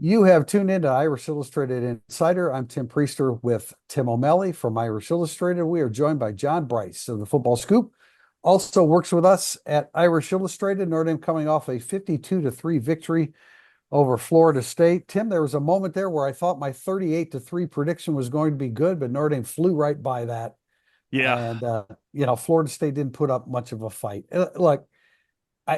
You have tuned into Irish Illustrated Insider. I'm Tim Priester with Tim O'Malley from Irish Illustrated. We are joined by John Bryce of the Football Scoop. Also works with us at Irish Illustrated. Notre Dame coming off a 52-3 victory over Florida State. Tim, there was a moment there where I thought my 38-3 prediction was going to be good, but Notre Dame flew right by that. Yeah, And, Florida State didn't put up much of a fight. Look,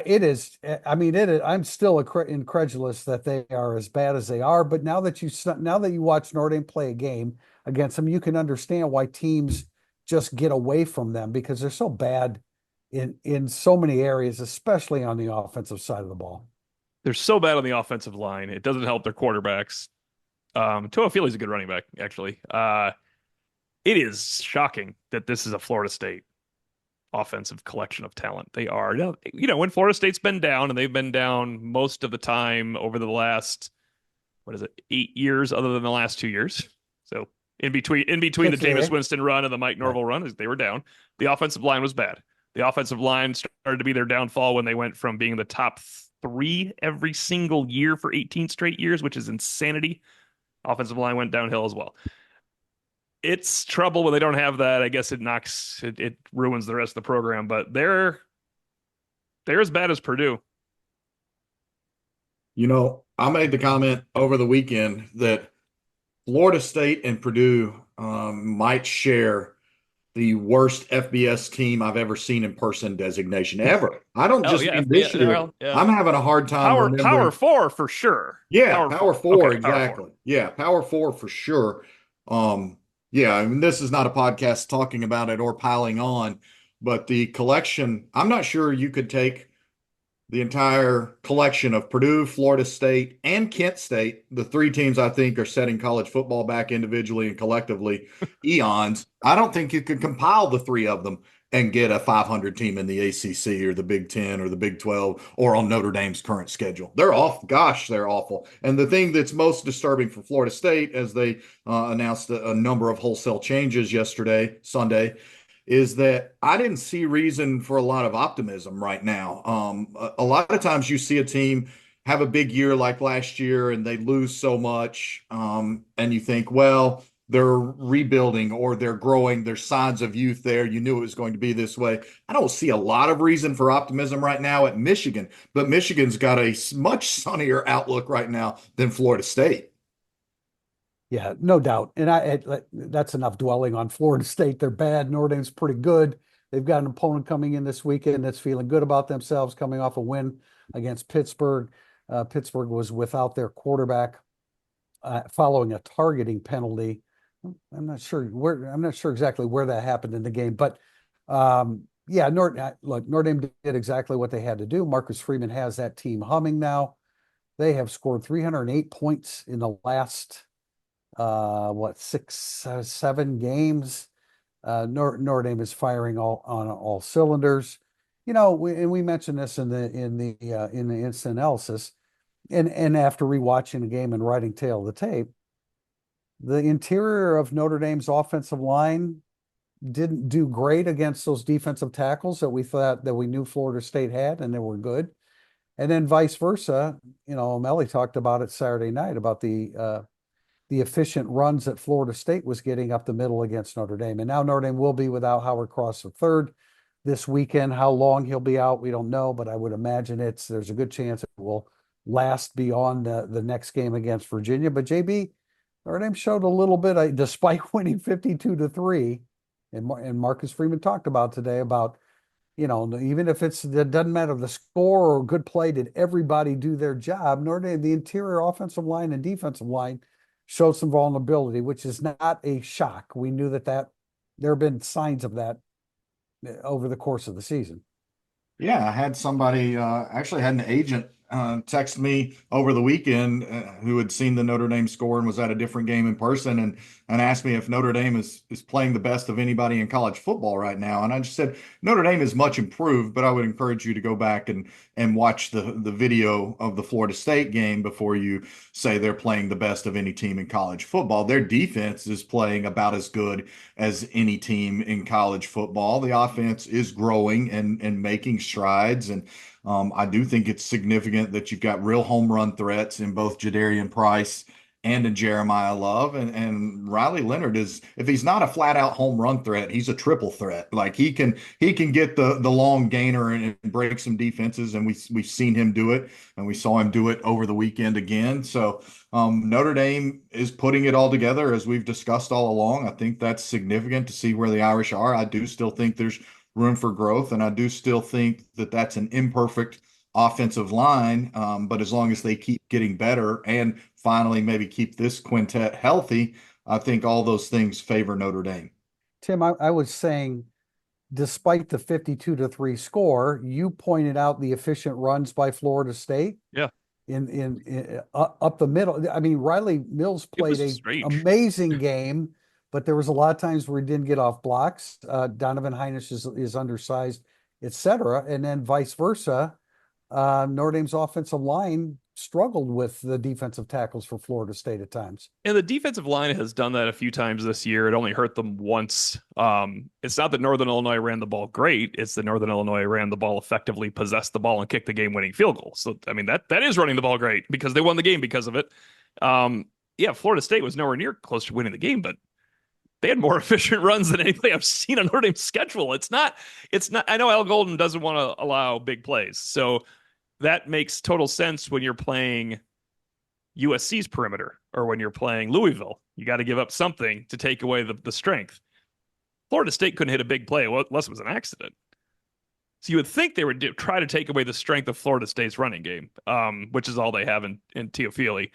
it is. I mean, it is. I'm still incredulous that they are as bad as they are. But now that you watch Notre Dame play a game against them, you can understand why teams just get away from them because they're so bad in so many areas, especially on the offensive side of the ball. they're so bad on the offensive line. It doesn't help their quarterbacks. Toa Feely's a good running back, actually. It is shocking that this is a Florida State offensive collection of talent. They are, when Florida State's been down, and they've been down most of the time over the last, what is it, 8 years, other than the last 2 years. So in between the It's Jameis Winston run and the Mike right. Norvell run, they were down. The offensive line was bad. The offensive line started to be their downfall when they went from being the top three every single year for 18 straight years, which is insanity. Offensive line went downhill as well. It's trouble when they don't have that. I guess it ruins the rest of the program, but they're as bad as Purdue. I made the comment over the weekend that Florida State and Purdue might share the worst FBS team I've ever seen in person designation ever. I don't Oh just yeah, mean this FBS, year. well, yeah. I'm having a hard time Power remembering. four for sure. Yeah, Power Four, Okay, power four. exactly. Yeah, Power Four for sure. Yeah, I mean, this is not a podcast talking about it or piling on, but the collection, I'm not sure you could take the entire collection of Purdue, Florida State, and Kent State, the three teams I think are setting college football back individually and collectively eons. I don't think you could compile the three of them and get a 500 team in the ACC or the Big 10 or the Big 12 or on Notre Dame's current schedule. They're off. Gosh, they're awful. And the thing that's most disturbing for Florida State, as they announced a number of wholesale changes yesterday, Sunday, is that I didn't see reason for a lot of optimism right now. A lot of times you see a team have a big year like last year and they lose so much, and you think, well, they're rebuilding or they're growing. There's signs of youth there. You knew it was going to be this way. I don't see a lot of reason for optimism right now at Michigan, but Michigan's got a much sunnier outlook right now than Florida State. Yeah, no doubt. And that's enough dwelling on Florida State. They're bad. Notre Dame's pretty good. They've got an opponent coming in this weekend that's feeling good about themselves, coming off a win against Pittsburgh. Pittsburgh was without their quarterback following a targeting penalty. I'm not sure exactly where that happened in the game, but yeah, Notre Dame did exactly what they had to do. Marcus Freeman has that team humming now. They have scored 308 points in the last six, 7 games. Notre Dame is firing on all cylinders. And we mentioned this in the instant analysis, and after rewatching the game and writing tail of the tape, the interior of Notre Dame's offensive line didn't do great against those defensive tackles that we thought that we knew Florida State had, and they were good. And then vice versa, O'Malley talked about it Saturday night about the efficient runs that Florida State was getting up the middle against Notre Dame. And now Notre Dame will be without Howard Cross III this weekend. How long he'll be out, we don't know, but I would imagine there's a good chance it will last beyond the next game against Virginia. But JB, Notre Dame showed a little bit, despite winning 52-3, and Marcus Freeman talked about today about, even if it doesn't matter the score or good play, did everybody do their job? Notre Dame, the interior offensive line and defensive line showed some vulnerability, which is not a shock. We knew that there have been signs of that over the course of the season. Yeah, I had somebody actually had an agent text me over the weekend who had seen the Notre Dame score and was at a different game in person, and and asked me if Notre Dame is playing the best of anybody in college football right now. And I just said Notre Dame is much improved, but I would encourage you to go back and watch the video of the Florida State game before you say they're playing the best of any team in college football. Their defense is playing about as good as any team in college football. The offense is growing and making strides. And I do think it's significant that you've got real home run threats in both Jadarian Price and in Jeremiah Love. And Riley Leonard is, if he's not a flat out home run threat, he's a triple threat. Like he can get the long gainer and break some defenses, and we've seen him do it, and we saw him do it over the weekend again. So Notre Dame is putting it all together as we've discussed all along. I think that's significant to see where the Irish are. I do still think there's room for growth, and I do still think that that's an imperfect offensive line. But as long as they keep getting better and finally maybe keep this quintet healthy, I think all those things favor Notre Dame. Tim, I was saying, despite the 52-3 score, you pointed out the efficient runs by Florida State. Yeah. In up the middle. I mean, Riley Mills played a strange. amazing game, but there was a lot of times where he didn't get off blocks. Donovan Heinisch is undersized, etc. And then vice versa. Notre Dame's offensive line struggled with the defensive tackles for Florida State at times. And the defensive line has done that a few times this year. It only hurt them once. It's not that Northern Illinois ran the ball great. It's that Northern Illinois ran the ball effectively, possessed the ball, and kicked the game-winning field goal. So, I mean, that is running the ball great because they won the game because of it. Yeah, Florida State was nowhere near close to winning the game, but they had more efficient runs than anybody I've seen on Notre Dame's schedule. It's not. I know Al Golden doesn't want to allow big plays, so that makes total sense when you're playing USC's perimeter or when you're playing Louisville. You got to give up something to take away the strength. Florida State couldn't hit a big play unless it was an accident. So you would think they would try to take away the strength of Florida State's running game, which is all they have in Teofili.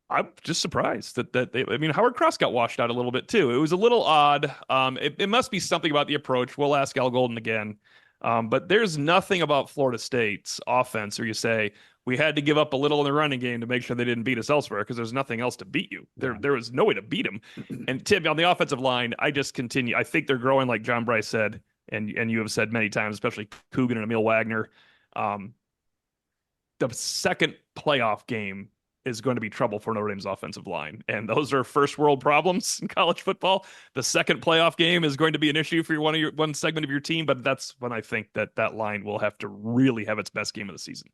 I'm just surprised that they, I mean, Howard Cross got washed out a little bit too. It was a little odd. It must be something about the approach. We'll ask Al Golden again. But there's nothing about Florida State's offense where you say we had to give up a little in the running game to make sure they didn't beat us elsewhere because there's nothing else to beat you. There was no way to beat them. And Tim, on the offensive line, I just continue. I think they're growing, like John Bryce said, and you have said many times, especially Coogan and Emil Wagner. The second playoff game is going to be trouble for Notre Dame's offensive line. And those are first world problems in college football. The second playoff game is going to be an issue for one segment of your team, but that's when I think that line will have to really have its best game of the season.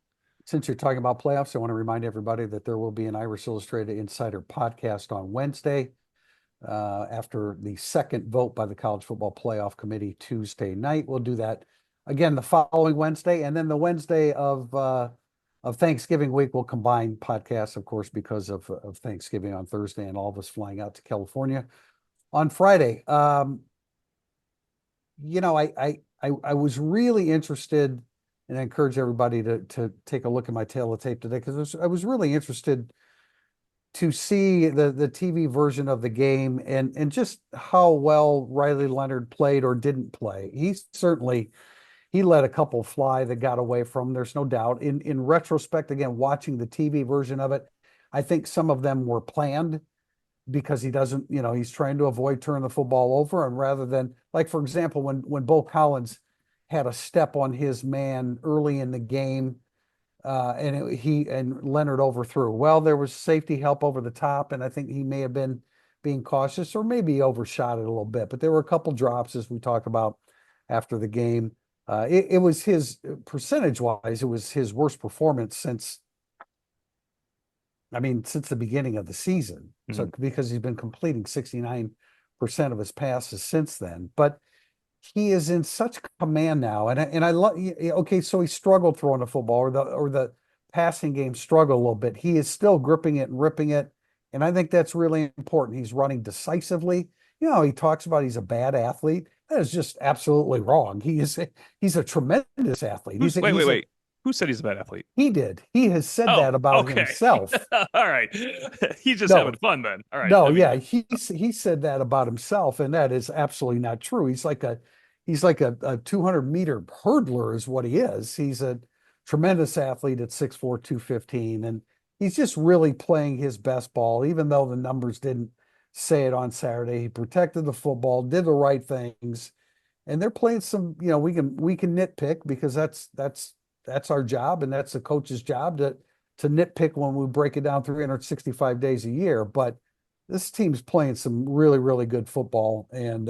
Since you're talking about playoffs, I want to remind everybody that there will be an Irish Illustrated Insider podcast on Wednesday after the second vote by the College Football Playoff Committee Tuesday night. We'll do that again the following Wednesday, and then the Wednesday of Thanksgiving week, we'll combine podcasts, of course, because of Thanksgiving on Thursday and all of us flying out to California on Friday. I was really interested, and I encourage everybody to take a look at my tail of tape today, because I was really interested to see the TV version of the game and just how well Riley Leonard played or didn't play. He let a couple fly that got away from him. There's no doubt. In retrospect, again, watching the TV version of it, I think some of them were planned because he doesn't, he's trying to avoid turning the football over. And rather than, like, for example, when Bo Collins had a step on his man early in the game, and Leonard overthrew. Well, there was safety help over the top, and I think he may have been being cautious or maybe overshot it a little bit. But there were a couple drops, as we talked about after the game. It was his percentage-wise, it was his worst performance since the beginning of the season. Mm-hmm. So because he's been completing 69% of his passes since then, but he is in such command now, and I love. Okay, so he struggled throwing the football, or the passing game struggled a little bit. He is still gripping it and ripping it, and I think that's really important. He's running decisively. He talks about he's a bad athlete. That is just absolutely wrong. He's a tremendous athlete. Wait. Who said he's a bad athlete? He did. He has said that about himself. All right. He's just having fun then. All right. No, yeah. He said that about himself, and that is absolutely not true. He's like a 200-meter hurdler is what he is. He's a tremendous athlete at 6'4", 215, and he's just really playing his best ball, even though the numbers didn't say it on Saturday. He protected the football, did the right things, and they're playing some. We can nitpick because that's our job, and that's the coach's job to nitpick when we break it down 365 days a year. But this team's playing some really, really good football, and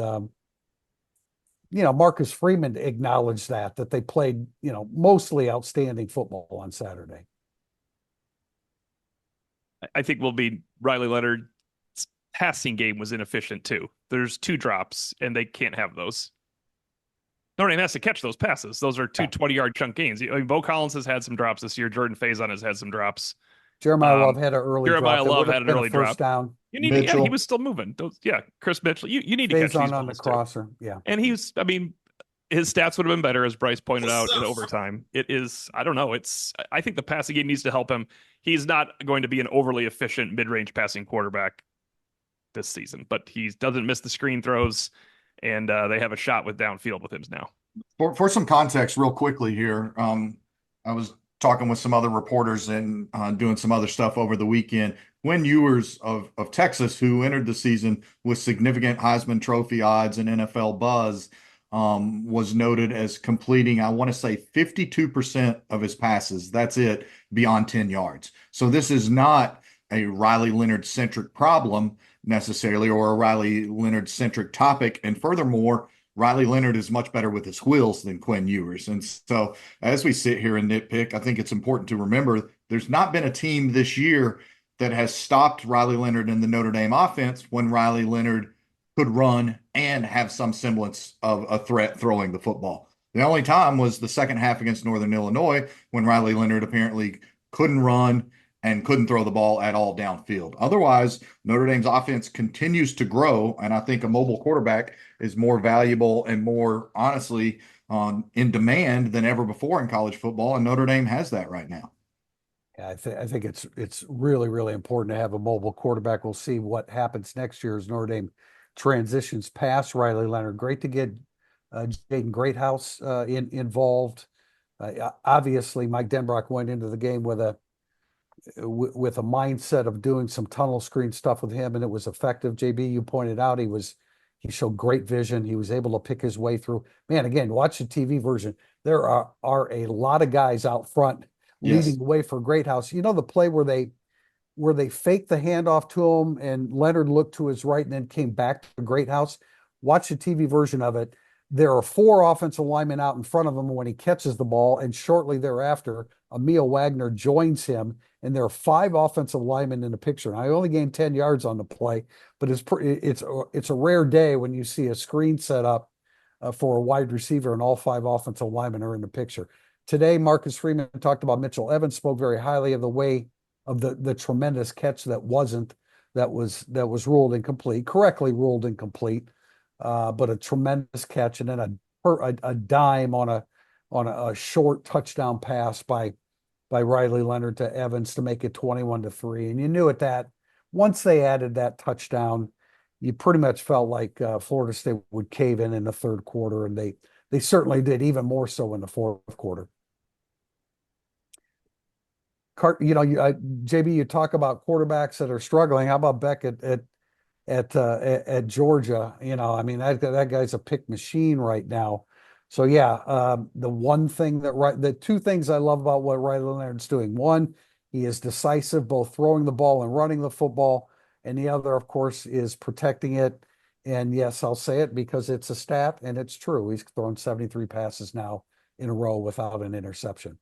Marcus Freeman acknowledged that they played, mostly outstanding football on Saturday. I think Riley Leonard's passing game was inefficient too. There's 2 drops, and they can't have those. Notre Dame has to catch those passes. Those are two 20-yard chunk gains. I mean, Bo Collins has had some drops this year. Jordan Faison has had some drops. Jeremiah Love had an early Jeremiah drop. Love had an early first drop. down. You need Mitchell. he was still moving. Chris Mitchell. You need to catch these Faison on the balls too. crosser. Yeah. And his stats would have been better, as Bryce pointed out, in overtime. I don't know. I think the passing game needs to help him. He's not going to be an overly efficient mid-range passing quarterback this season, but he doesn't miss the screen throws, and they have a shot with downfield with him now. For some context, real quickly here, I was talking with some other reporters and doing some other stuff over the weekend. Quinn Ewers of Texas, who entered the season with significant Heisman Trophy odds and NFL buzz, was noted as completing, I want to say, 52% of his passes. That's it, beyond 10 yards. So this is not a Riley Leonard-centric problem necessarily, or a Riley Leonard-centric topic. And furthermore, Riley Leonard is much better with his wheels than Quinn Ewers. And so as we sit here and nitpick, I think it's important to remember there's not been a team this year that has stopped Riley Leonard in the Notre Dame offense when Riley Leonard could run and have some semblance of a threat throwing the football. The only time was the second half against Northern Illinois, when Riley Leonard apparently couldn't run and couldn't throw the ball at all downfield. Otherwise, Notre Dame's offense continues to grow, and I think a mobile quarterback is more valuable and more, honestly, in demand than ever before in college football, and Notre Dame has that right now. Yeah, I think it's really, really important to have a mobile quarterback. We'll see what happens next year as Notre Dame transitions past Riley Leonard. Great to get Jaden Greathouse involved. Obviously, Mike Denbrock went into the game with a mindset of doing some tunnel screen stuff with him, and it was effective. JB, you pointed out he showed great vision. He was able to pick his way through. Man, again, watch the TV version. There are a lot of guys out front leading the way for Greathouse. You know the play where they faked the handoff to him and Leonard looked to his right and then came back to Greathouse? Watch the TV version of it. There are 4 offensive linemen out in front of him when he catches the ball, and shortly thereafter, Emil Wagner joins him, and there are 5 offensive linemen in the picture. And I only gained 10 yards on the play, but it's a rare day when you see a screen set up for a wide receiver and all 5 offensive linemen are in the picture. Today, Marcus Freeman talked about Mitchell Evans, spoke very highly of the way of the tremendous catch that was ruled incomplete, correctly ruled incomplete. But a tremendous catch, and then a dime on a short touchdown pass by Riley Leonard to Evans to make it 21-3. And you knew that once they added that touchdown, you pretty much felt like Florida State would cave in the third quarter, and they certainly did, even more so in the fourth quarter. JB, you talk about quarterbacks that are struggling. How about Beck at Georgia? I mean, that guy's a pick machine right now. So yeah, the 2 things I love about what Riley Leonard's doing: one, he is decisive, both throwing the ball and running the football, and the other, of course, is protecting it. And yes, I'll say it because it's a stat and it's true. He's thrown 73 passes now in a row without an interception.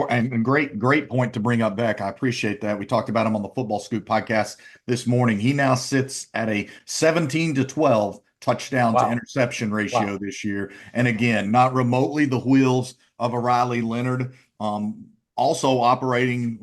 And great point to bring up, Beck. I appreciate that. We talked about him on the Football Scoop podcast this morning. He now sits at a 17-12 touchdown to interception ratio this year. And again, not remotely the wheels of a Riley Leonard. Also operating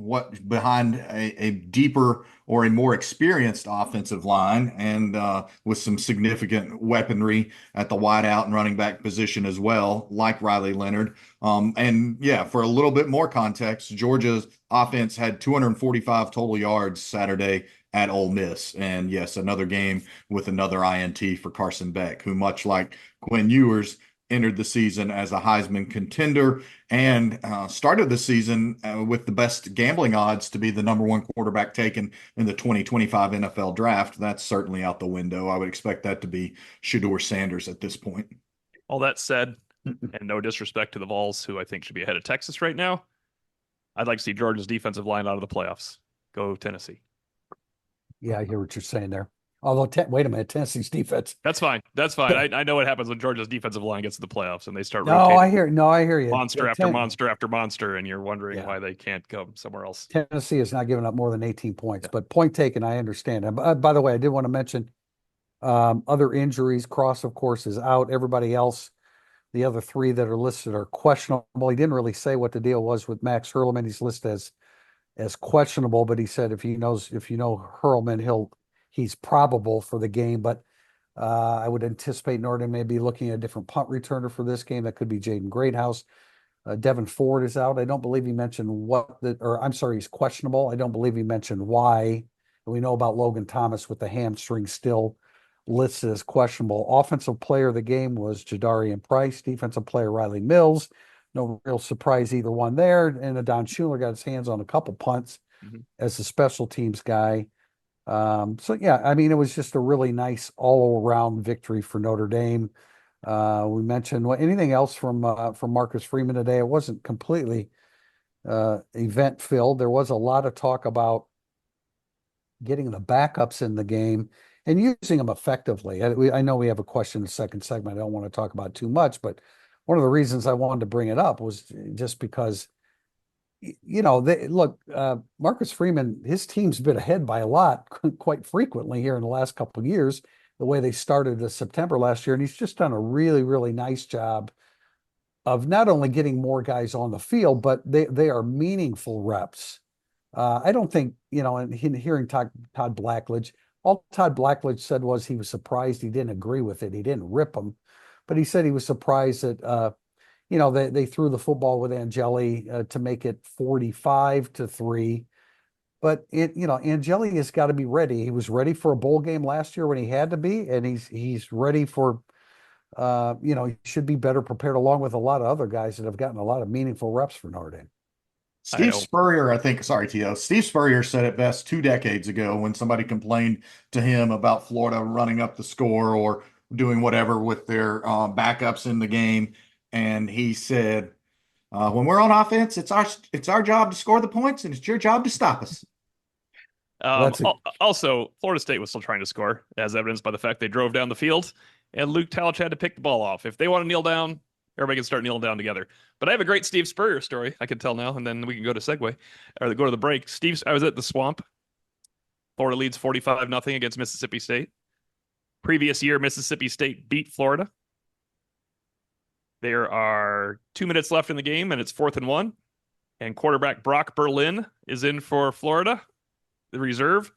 behind a deeper or a more experienced offensive line, and with some significant weaponry at the wideout and running back position as well, like Riley Leonard. And yeah, for a little bit more context, Georgia's offense had 245 total yards Saturday at Ole Miss. And yes, another game with another INT for Carson Beck, who, much like Quinn Ewers, entered the season as a Heisman contender and started the season with the best gambling odds to be the number one quarterback taken in the 2025 NFL draft. That's certainly out the window. I would expect that to be Shedeur Sanders at this point. All that said, and no disrespect to the Vols, who I think should be ahead of Texas right now, I'd like to see Georgia's defensive line out of the playoffs. Go Tennessee. Yeah, I hear what you're saying there. Although, wait a minute, Tennessee's defense. That's fine. That's fine. I know what happens when Georgia's defensive line gets to the playoffs and they start No, rotating I hear you. monster after monster after monster, and you're wondering Yeah. why they can't go somewhere else. Tennessee has not given up more than 18 points, but point taken, I understand. By the way, I did want to mention other injuries. Cross, of course, is out. Everybody else, the other three that are listed are questionable. He didn't really say what the deal was with Max Hurlman. He's listed as questionable, but he said if you know Hurlman, he's probable for the game. But I would anticipate Notre Dame may be looking at a different punt returner for this game. That could be Jaden Greathouse. Devin Ford is out. I don't believe he mentioned he's questionable. I don't believe he mentioned why. We know about Logan Thomas with the hamstring still listed as questionable. Offensive player of the game was Jadarian Price. Defensive player Riley Mills. No real surprise either one there. And Don Schuler got his hands on a couple punts as a special teams guy. So yeah, I mean, it was just a really nice all-around victory for Notre Dame. We mentioned anything else from Marcus Freeman today. It wasn't completely event filled. There was a lot of talk about getting the backups in the game and using them effectively. I know we have a question in the second segment. I don't want to talk about too much, but one of the reasons I wanted to bring it up was just because, Marcus Freeman, his team's been ahead by a lot quite frequently here in the last couple of years, the way they started the September last year. And he's just done a really, really nice job of not only getting more guys on the field, but they are meaningful reps. I don't think, and hearing Todd Blackledge, all Todd Blackledge said was he was surprised. He didn't agree with it. He didn't rip them, but he said he was surprised that, they threw the football with Angeli to make it 45-3. But Angeli has got to be ready. He was ready for a bowl game last year when he had to be, and he's ready for, he should be better prepared along with a lot of other guys that have gotten a lot of meaningful reps for Notre Dame. Steve Spurrier, sorry, Tio. Steve Spurrier said it best 2 decades ago when somebody complained to him about Florida running up the score or doing whatever with their backups in the game. And he said, when we're on offense, it's our job to score the points, and it's your job to stop us. Also, Florida State was still trying to score, as evidenced by the fact they drove down the field, and Luke Talich had to pick the ball off. If they want to kneel down, everybody can start kneeling down together. But I have a great Steve Spurrier story I can tell now, and then we can go to go to the break. I was at the Swamp. Florida leads 45-0 against Mississippi State. Previous year, Mississippi State beat Florida. There are 2 minutes left in the game, and it's 4th and 1. And quarterback Brock Berlin is in for Florida, the reserve.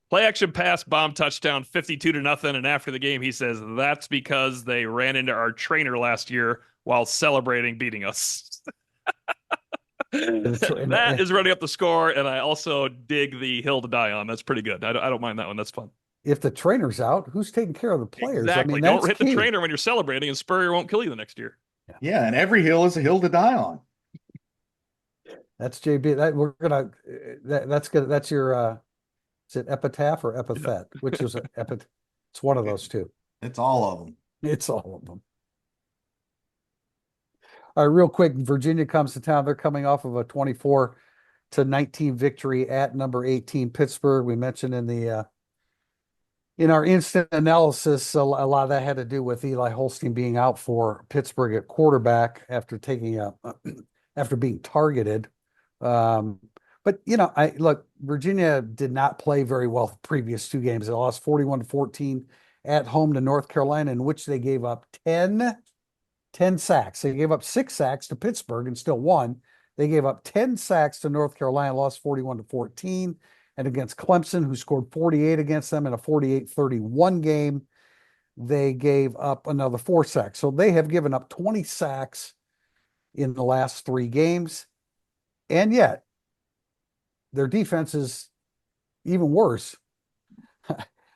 Play action pass, bomb touchdown, 52-0. And after the game, he says, that's because they ran into our trainer last year while celebrating beating us. That is running up the score, and I also dig the hill to die on. That's pretty good. I don't mind that one. That's fun. If the trainer's out, who's taking care of the players? Exactly. I mean, don't hit the trainer when you're celebrating, and Spurrier won't kill you the next year. Yeah, and every hill is a hill to die on. That's JB. That's good. That's your is it epitaph or epithet? Which is epitaph? It's one of those two. It's all of them. It's all of them. All right, real quick, Virginia comes to town. They're coming off of a 24-19 victory at number 18 Pittsburgh. We mentioned in our instant analysis, a lot of that had to do with Eli Holstein being out for Pittsburgh at quarterback after after being targeted. But Virginia did not play very well the previous two games. They lost 41-14 at home to North Carolina, in which they gave up 10 sacks. They gave up 6 sacks to Pittsburgh and still won. They gave up 10 sacks to North Carolina, lost 41-14. And against Clemson, who scored 48 against them in a 48-31 game, they gave up another 4 sacks. So they have given up 20 sacks in the last 3 games. And yet, their defense is even worse.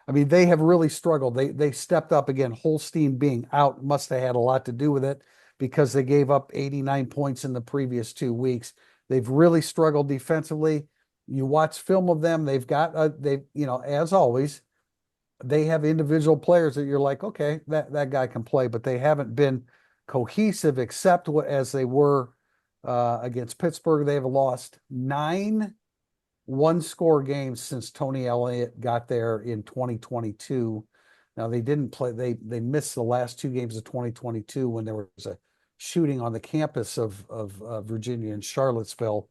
I mean, they have really struggled. They stepped up again. Holstein being out must have had a lot to do with it because they gave up 89 points in the previous 2 weeks. They've really struggled defensively. You watch film of them, they've got as always, they have individual players that you're like, okay, that guy can play, but they haven't been cohesive except as they were against Pittsburgh. They have lost 9 one-score games since Tony Elliott got there in 2022. Now they didn't play, they missed the last 2 games of 2022 when there was a shooting on the campus of Virginia and Charlottesville.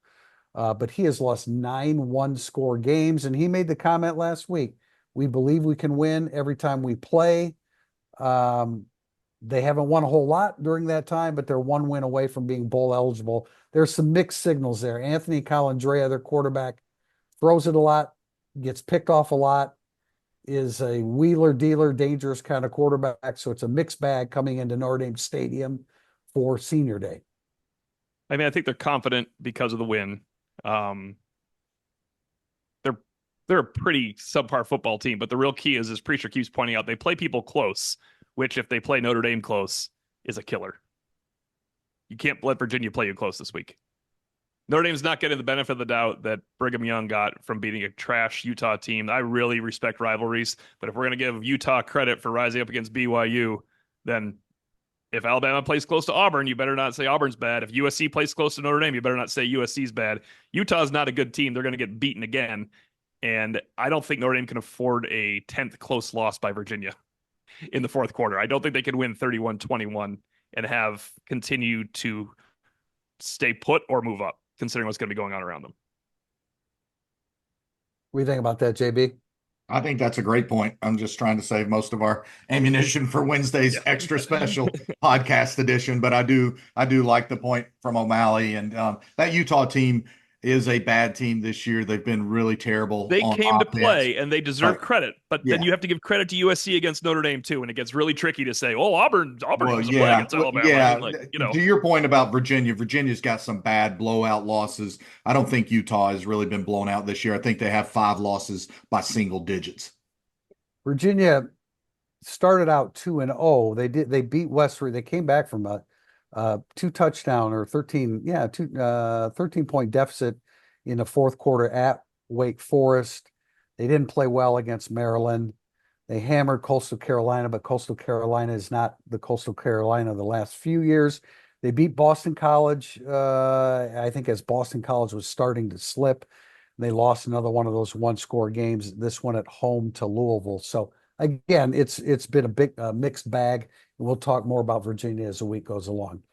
But he has lost 9 one-score games, and he made the comment last week. We believe we can win every time we play. They haven't won a whole lot during that time, but they're 1 win away from being bowl eligible. There's some mixed signals there. Anthony Colandrea, their quarterback, throws it a lot, gets picked off a lot, is a wheeler dealer, dangerous kind of quarterback. So it's a mixed bag coming into Notre Dame Stadium for Senior Day. I mean, I think they're confident because of the win. They're a pretty subpar football team, but the real key is, as Preacher keeps pointing out, they play people close, which if they play Notre Dame close is a killer. You can't let Virginia play you close this week. Notre Dame's not getting the benefit of the doubt that Brigham Young got from beating a trash Utah team. I really respect rivalries, but if we're going to give Utah credit for rising up against BYU, then if Alabama plays close to Auburn, you better not say Auburn's bad. If USC plays close to Notre Dame, you better not say USC's bad. Utah's not a good team. They're going to get beaten again. And I don't think Notre Dame can afford a 10th close loss by Virginia in the fourth quarter. I don't think they can win 31-21 and have continued to stay put or move up, considering what's going to be going on around them. What do you think about that, JB? I think that's a great point. I'm just trying to save most of our ammunition for Wednesday's extra special podcast edition, but I do like the point from O'Malley, and that Utah team is a bad team this year. They've been really terrible. They on came to offense. play and they deserve credit, but then you have to give credit to USC against Notre Dame too, and it gets really tricky to say, "Oh, Auburn Well, doesn't play against Alabama." yeah. I mean, To your point about Virginia, Virginia's got some bad blowout losses. I don't think Utah has really been blown out this year. I think they have 5 losses by single digits. Virginia started out 2-0. They beat West. They came back from a 2-touchdown or 13-point deficit in the fourth quarter at Wake Forest. They didn't play well against Maryland. They hammered Coastal Carolina, but Coastal Carolina is not the Coastal Carolina of the last few years. They beat Boston College, I think, as Boston College was starting to slip. They lost another one of those one-score games, this one at home to Louisville. So again, it's been a big mixed bag. We'll talk more about Virginia as the week goes along.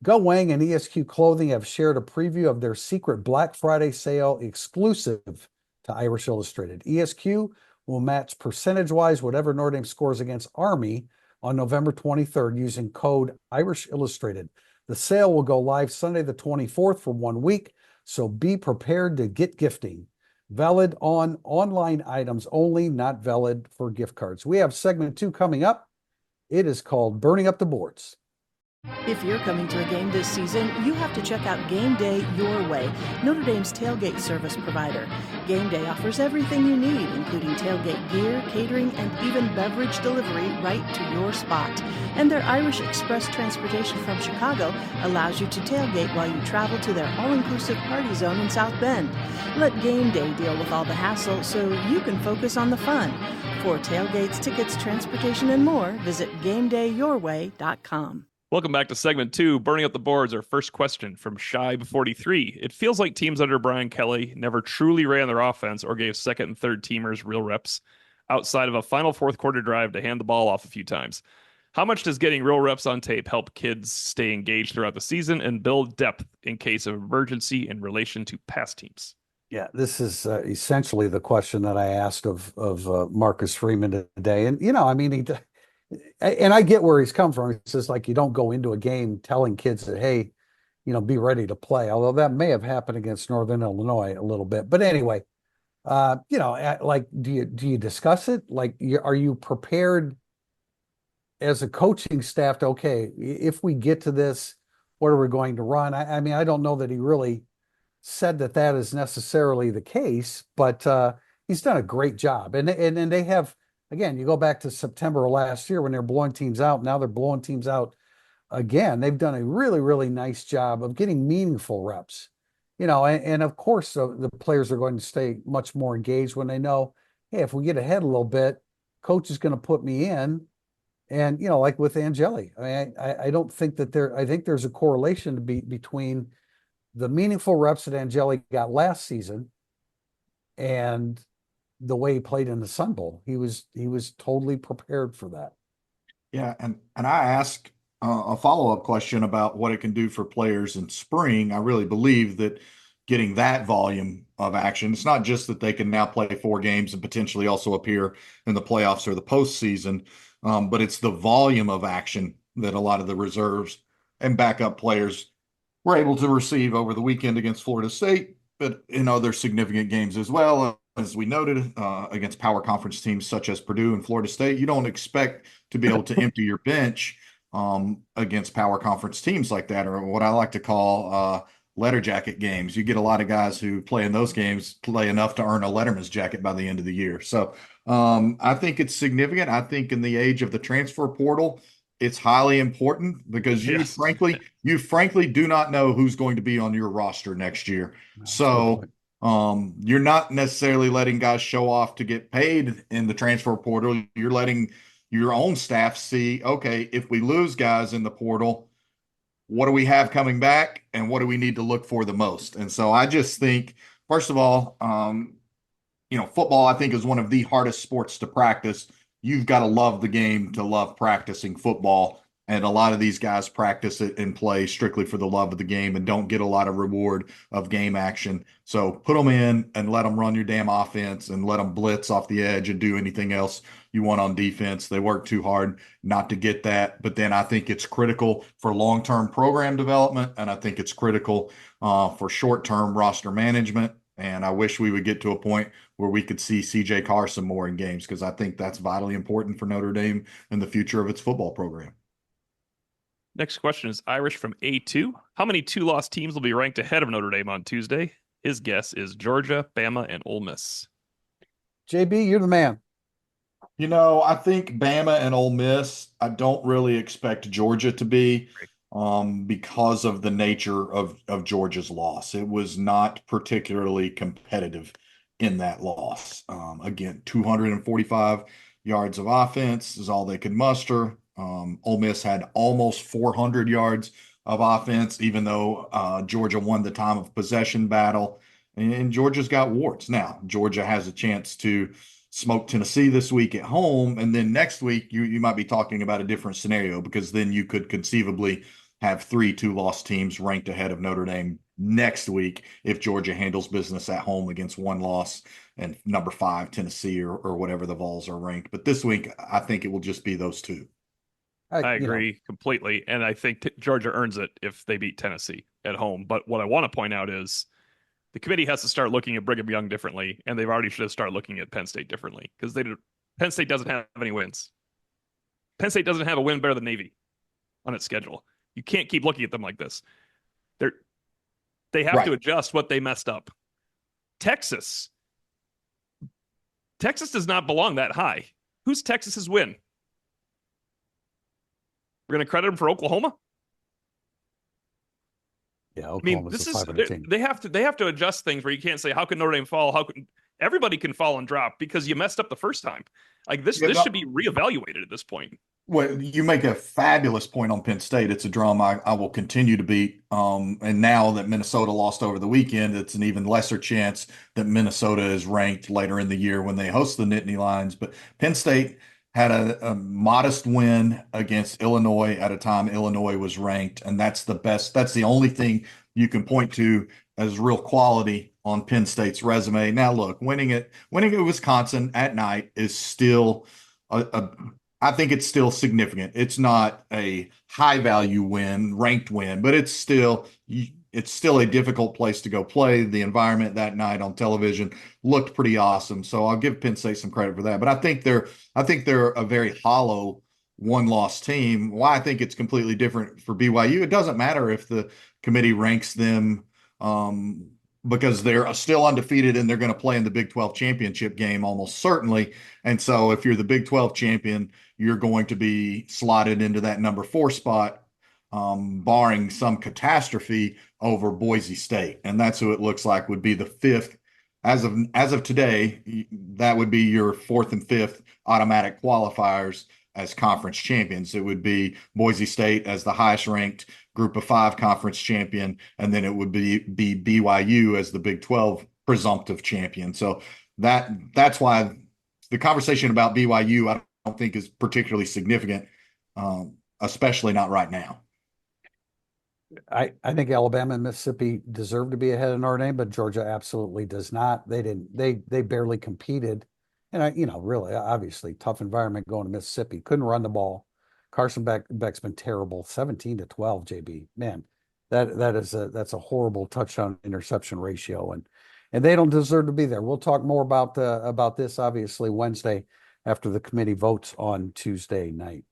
Go Wang and ESQ Clothing have shared a preview of their secret Black Friday sale exclusive to Irish Illustrated. ESQ will match percentage-wise whatever Notre Dame scores against Army on November 23rd using code Irish Illustrated. The sale will go live Sunday the 24th for 1 week, so be prepared to get gifting. Valid on online items only, not valid for gift cards. We have segment 2 coming up. It is called Burning Up the Boards. If you're coming to a game this season, you have to check out Game Day Your Way, Notre Dame's tailgate service provider. Game Day offers everything you need, including tailgate gear, catering, and even beverage delivery right to your spot. And their Irish Express transportation from Chicago allows you to tailgate while you travel to their all-inclusive party zone in South Bend. Let Game Day deal with all the hassle so you can focus on the fun. For tailgates, tickets, transportation, and more, visit GameDayYourWay.com. Welcome back to segment 2, Burning Up the Boards. Our first question from Shibe43. It feels like teams under Brian Kelly never truly ran their offense or gave second and third teamers real reps outside of a final fourth quarter drive to hand the ball off a few times. How much does getting real reps on tape help kids stay engaged throughout the season and build depth in case of emergency in relation to past teams? Yeah, this is essentially the question that I asked of Marcus Freeman today. And, I mean, and I get where he's come from. It's just like you don't go into a game telling kids that, hey, be ready to play. Although that may have happened against Northern Illinois a little bit. But anyway, like, do you discuss it? Like, are you prepared as a coaching staff to, okay, if we get to this, what are we going to run? I mean, I don't know that he really said that is necessarily the case, but he's done a great job. And they have again, you go back to September of last year when they're blowing teams out. Now they're blowing teams out again. They've done a really, really nice job of getting meaningful reps. And of course, the players are going to stay much more engaged when they know, hey, if we get ahead a little bit, coach is going to put me in. And, like with Angeli, I mean, I don't think that I think there's a correlation between the meaningful reps that Angeli got last season and the way he played in the Sun Bowl. He was totally prepared for that. Yeah, and I asked a follow-up question about what it can do for players in spring. I really believe that getting that volume of action, it's not just that they can now play 4 games and potentially also appear in the playoffs or the postseason, but it's the volume of action that a lot of the reserves and backup players were able to receive over the weekend against Florida State, but in other significant games as well. As we noted, against power conference teams such as Purdue and Florida State, you don't expect to be able to empty your bench against power conference teams like that, or what I like to call letter jacket games. You get a lot of guys who play in those games, play enough to earn a letterman's jacket by the end of the year. So I think it's significant. I think in the age of the transfer portal, it's highly important because you Yes. frankly do not know who's going to be on your roster next year. So you're not necessarily letting guys show off to get paid in the transfer portal. You're letting your own staff see, okay, if we lose guys in the portal, what do we have coming back and what do we need to look for the most? And so I just think, first of all, football, I think, is one of the hardest sports to practice. You've got to love the game to love practicing football. And a lot of these guys practice it and play strictly for the love of the game and don't get a lot of reward of game action. So put them in and let them run your damn offense and let them blitz off the edge and do anything else you want on defense. They work too hard not to get that. But then I think it's critical for long-term program development, and I think it's critical for short-term roster management. And I wish we would get to a point where we could see CJ Carson more in games, because I think that's vitally important for Notre Dame and the future of its football program. Next question is Irish from A2. How many 2-loss teams will be ranked ahead of Notre Dame on Tuesday? His guess is Georgia, Bama, and Ole Miss. JB, you're the man. I think Bama and Ole Miss, I don't really expect Georgia to be because of the nature of Georgia's loss. It was not particularly competitive in that loss. Again, 245 yards of offense is all they could muster. Ole Miss had almost 400 yards of offense, even though Georgia won the time of possession battle. And Georgia's got warts. Now, Georgia has a chance to smoke Tennessee this week at home. And then next week, you might be talking about a different scenario, because then you could conceivably have 3 2-loss teams ranked ahead of Notre Dame next week if Georgia handles business at home against 1 loss and number 5 Tennessee or whatever the Vols are ranked. But this week, I think it will just be those 2. I agree completely. And I think Georgia earns it if they beat Tennessee at home. But what I want to point out is the committee has to start looking at Brigham Young differently, and they've already should have started looking at Penn State differently, because Penn State doesn't have any wins. Penn State doesn't have a win better than Navy on its schedule. You can't keep looking at them like this. They have to adjust what they messed up. Texas does not belong that high. Who's Texas's win? We're going to credit them for Oklahoma? Yeah, Oklahoma's a 500 team. They have to adjust things where you can't say, how can Notre Dame fall? Everybody can fall and drop because you messed up the first time. Like this should be reevaluated at this point. Well, you make a fabulous point on Penn State. It's a drum I will continue to beat. And now that Minnesota lost over the weekend, it's an even lesser chance that Minnesota is ranked later in the year when they host the Nittany Lions. But Penn State had a modest win against Illinois at a time Illinois was ranked, and that's the best. That's the only thing you can point to as real quality on Penn State's resume. Now, look, winning at Wisconsin at night is still I think it's still significant. It's not a high value win, ranked win, but it's still a difficult place to go play. The environment that night on television looked pretty awesome. So I'll give Penn State some credit for that. But I think they're a very hollow 1-loss team. Why I think it's completely different for BYU. It doesn't matter if the committee ranks them because they're still undefeated and they're going to play in the Big 12 championship game almost certainly. And so if you're the Big 12 champion, you're going to be slotted into that number 4 spot, barring some catastrophe over Boise State. And that's who it looks like would be the 5th. As of today, that would be your 4th and 5th automatic qualifiers as conference champions. It would be Boise State as the highest ranked Group of 5 conference champion, and then it would be BYU as the Big 12 presumptive champion. So that's why the conversation about BYU I don't think is particularly significant, especially not right now. I think Alabama and Mississippi deserve to be ahead of Notre Dame, but Georgia absolutely does not. They barely competed. And really, obviously, tough environment going to Mississippi. Couldn't run the ball. Carson Beck's been terrible. 17-12, JB. Man, that's a horrible touchdown interception ratio, and they don't deserve to be there. We'll talk more about this obviously Wednesday after the committee votes on Tuesday night.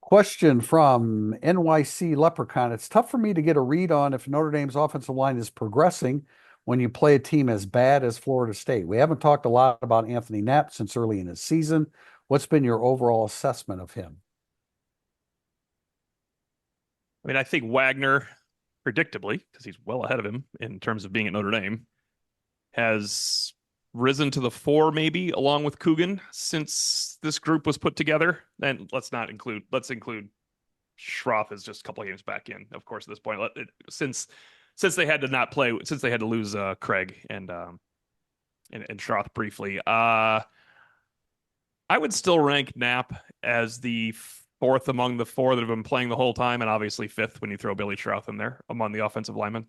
Question from NYC Leprechaun. It's tough for me to get a read on if Notre Dame's offensive line is progressing when you play a team as bad as Florida State. We haven't talked a lot about Anthony Knapp since early in his season. What's been your overall assessment of him? I mean, I think Wagner, predictably, because he's well ahead of him in terms of being at Notre Dame, has risen to the 4 maybe along with Coogan since this group was put together. And let's include Schroff is just a couple of games back in, of course, at this point. Since they had to lose Craig and Schroff briefly. I would still rank Knapp as the 4th among the 4 that have been playing the whole time, and obviously 5th when you throw Billy Schroff in there among the offensive linemen.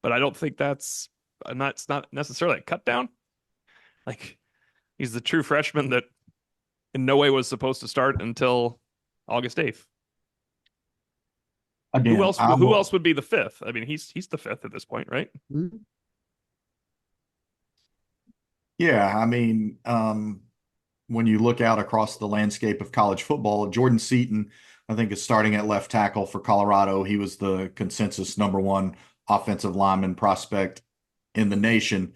But I don't think it's not necessarily a cut down. Like, he's the true freshman that in no way was supposed to start until August 8th. Again, who else would be the 5th? I mean, he's the 5th at this point, right? Yeah, I mean, when you look out across the landscape of college football, Jordan Seaton, I think, is starting at left tackle for Colorado. He was the consensus number 1 offensive lineman prospect in the nation